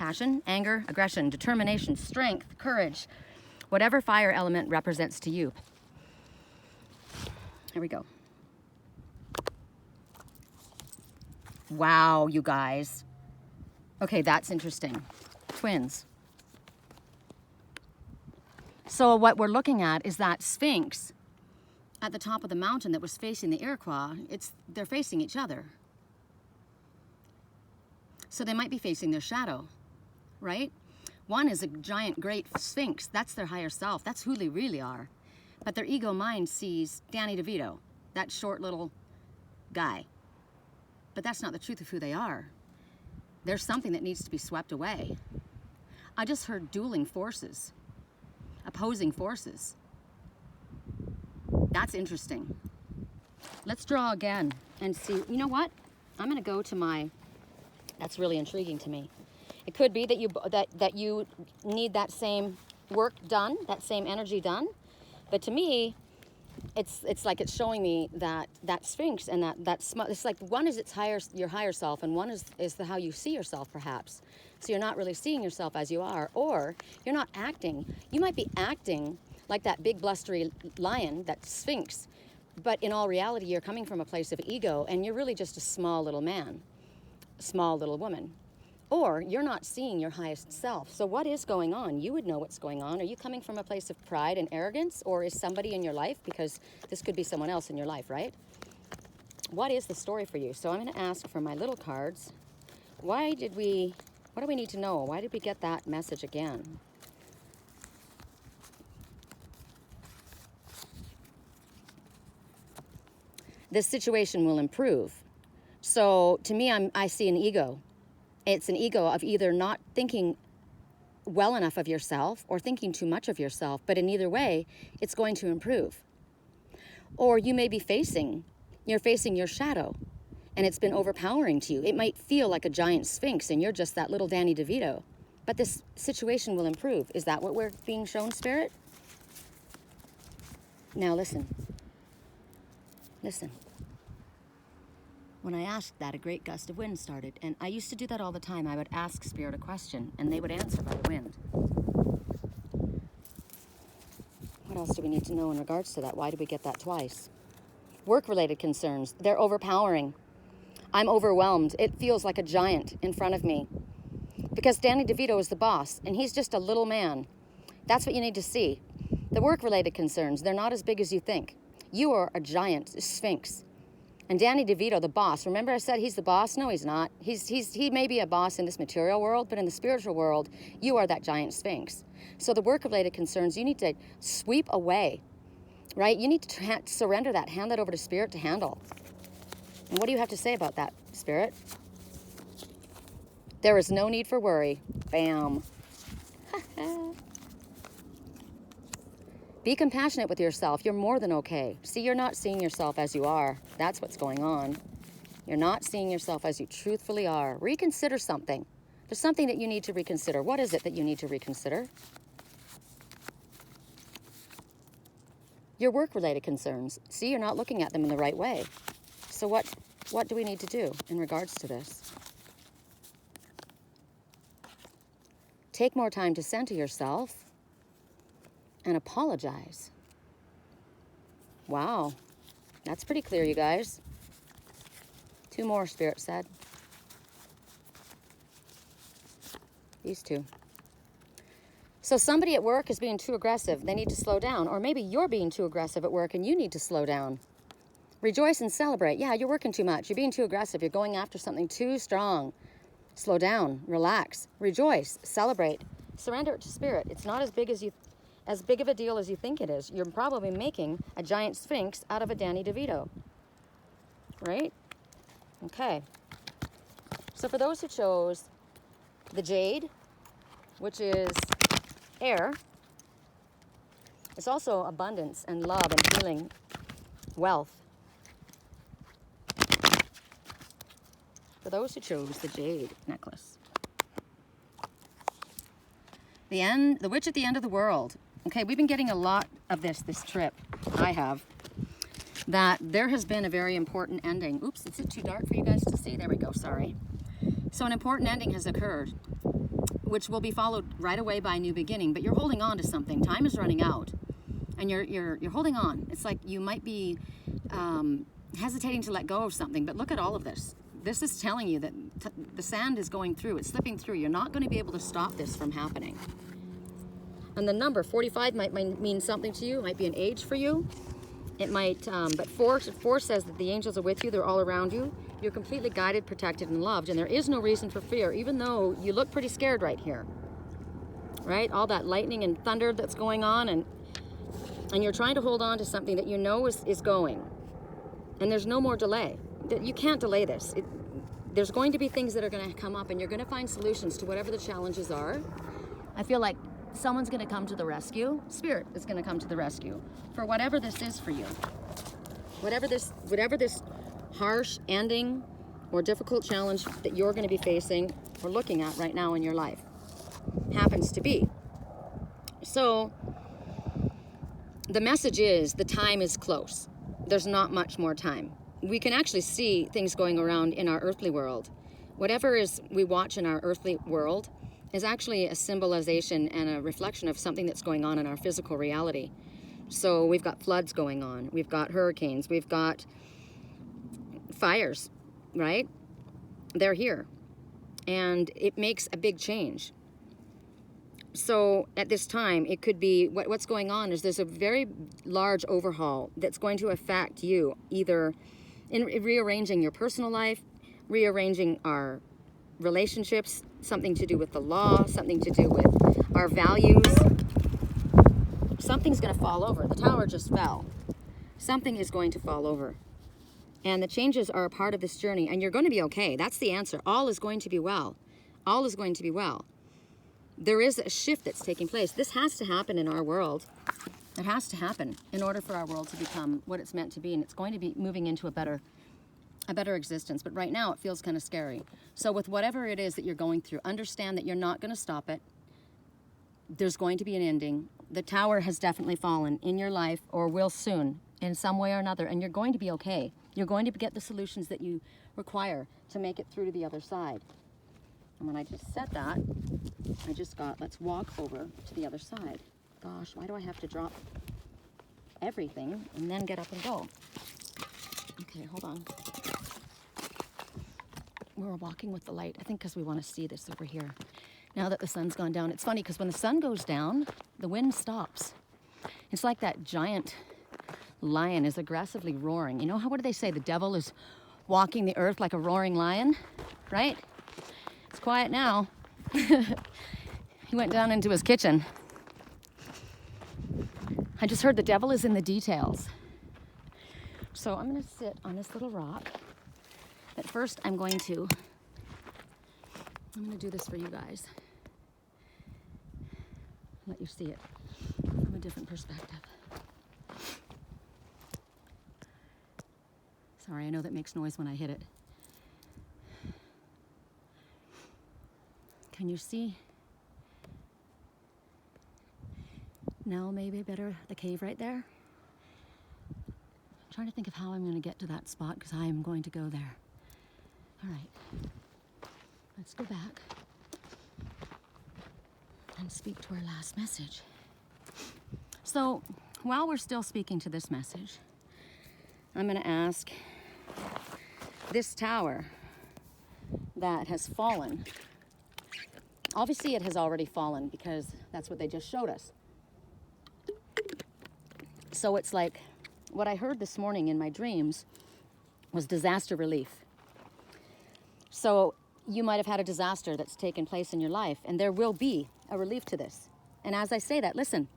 passion, anger, aggression, determination, strength, courage, whatever fire element represents to you. Here we go. Wow, you guys. Okay, that's interesting. Twins. So what we're looking at is that Sphinx at the top of the mountain that was facing the Iroquois. They're facing each other. So they might be facing their shadow, right? One is a giant, great Sphinx. That's their higher self. That's who they really are. But their ego mind sees Danny Devito, that short little guy. But that's not the truth of who they are. There's something that needs to be swept away. I just heard dueling forces, opposing forces. That's interesting. Let's draw again and see. You know what? I'm going to go to my. That's really intriguing to me. It could be that you need that same work done, that same energy done. But to me, it's like it's showing me that Sphinx and it's like one is your higher self, and one is how you see yourself, perhaps. So you're not really seeing yourself as you are, or you're not acting. You might be acting like that big blustery lion, that Sphinx, but in all reality, you're coming from a place of ego, and you're really just a small little man, a small little woman. Or you're not seeing your highest self. So what is going on? You would know what's going on. Are you coming from a place of pride and arrogance? Or is somebody in your life? Because this could be someone else in your life, right? What is the story for you? So I'm going to ask for my little cards. What do we need to know? Why did we get that message again? This situation will improve. So to me, I see an ego. It's an ego of either not thinking well enough of yourself or thinking too much of yourself, but in either way, it's going to improve. Or you may be facing your shadow, and it's been overpowering to you. It might feel like a giant Sphinx, and you're just that little Danny Devito, but this situation will improve. Is that what we're being shown, Spirit? Now listen. Listen. When I asked that, a great gust of wind started, and I used to do that all the time. I would ask Spirit a question, and they would answer by the wind. What else do we need to know in regards to that? Why did we get that twice? Work-related concerns. They're overpowering. I'm overwhelmed. It feels like a giant in front of me. Because Danny Devito is the boss, and he's just a little man. That's what you need to see. The work-related concerns, they're not as big as you think. You are a giant Sphinx. And Danny Devito, the boss, remember I said he's the boss? No, he's not. He may be a boss in this material world, but in the spiritual world, you are that giant Sphinx. So the work-related concerns, you need to sweep away, right? You need to surrender that, hand that over to Spirit to handle. And what do you have to say about that, Spirit? There is no need for worry. Bam. Be compassionate with yourself. You're more than okay. See, you're not seeing yourself as you are. That's what's going on. You're not seeing yourself as you truthfully are. Reconsider something. There's something that you need to reconsider. What is it that you need to reconsider? Your work-related concerns. See, you're not looking at them in the right way. So what do we need to do in regards to this? Take more time to center yourself and apologize. Wow, that's pretty clear, you guys. 2 more, Spirit said. These 2. So somebody at work is being too aggressive. They need to slow down. Or maybe you're being too aggressive at work and you need to slow down. Rejoice and celebrate. Yeah, you're working too much. You're being too aggressive. You're going after something too strong. Slow down. Relax. Rejoice. Celebrate. Surrender it to Spirit. It's not as big of a deal as you think it is. You're probably making a giant Sphinx out of a Danny Devito. Right? Okay. So for those who chose the Jade, which is air, it's also abundance and love and healing, wealth. For those who chose the Jade necklace. The Witch at the End of the World. Okay, we've been getting a lot of this trip. I have. That there has been a very important ending. Oops, is it too dark for you guys to see? There we go, sorry. So an important ending has occurred. which will be followed right away by a new beginning, but you're holding on to something. Time is running out, and you're holding on. It's like you might be hesitating to let go of something, but look at all of this. This is telling you that the sand is going through, it's slipping through. You're not going to be able to stop this from happening. And the number 45 might mean something to you. It might be an age for you. It might, but four says that the angels are with you. They're all around you. You're completely guided, protected, and loved, and there is no reason for fear, even though you look pretty scared right here. Right? All that lightning and thunder that's going on, and you're trying to hold on to something that you know is going. And there's no more delay. You can't delay this. There's going to be things that are going to come up, and you're going to find solutions to whatever the challenges are. I feel like someone's going to come to the rescue. Spirit is going to come to the rescue for whatever this is for you. Whatever this harsh ending or difficult challenge that you're going to be facing or looking at right now in your life happens to be. So the message is the time is close. There's not much more time. We can actually see things going around in our earthly world. Whatever is we watch in our earthly world is actually a symbolization and a reflection of something that's going on in our physical reality. So we've got floods going on, we've got hurricanes, we've got fires, right? They're here. And it makes a big change. So at this time, it could be, what's going on is there's a very large overhaul that's going to affect you, either in rearranging your personal life, rearranging our relationships, something to do with the law, something to do with our values. Something's going to fall over. The tower just fell. Something is going to fall over. And the changes are a part of this journey, and you're going to be okay. That's the answer. All is going to be well. All is going to be well. There is a shift that's taking place. This has to happen in our world. It has to happen in order for our world to become what it's meant to be, and it's going to be moving into a better existence. But right now it feels kind of scary. So with whatever it is that you're going through, understand that you're not going to stop it. There's going to be an ending. The tower has definitely fallen in your life, or will soon in some way or another, and you're going to be okay. You're going to get the solutions that you require to make it through to the other side. And when I just said that, I just got, let's walk over to the other side. Gosh, why do I have to drop everything and then get up and go? Okay, hold on. We're walking with the light, I think because we want to see this over here. Now that the sun's gone down, it's funny because when the sun goes down, the wind stops. It's like that giant lion is aggressively roaring. You know, what do they say? The devil is walking the earth like a roaring lion, right? It's quiet now. He went down into his kitchen. I just heard the devil is in the details. So I'm going to sit on this little rock. At first, I'm going to do this for you guys. Let you see it from a different perspective. Sorry, I know that makes noise when I hit it. Can you see? Now maybe better the cave right there. I'm trying to think of how I'm going to get to that spot because I am going to go there. All right, let's go back and speak to our last message. So while we're still speaking to this message, I'm going to ask this tower that has fallen. Obviously it has already fallen because that's what they just showed us. So it's like what I heard this morning in my dreams was disaster relief. So you might have had a disaster that's taken place in your life, and there will be a relief to this. And as I say that, listen,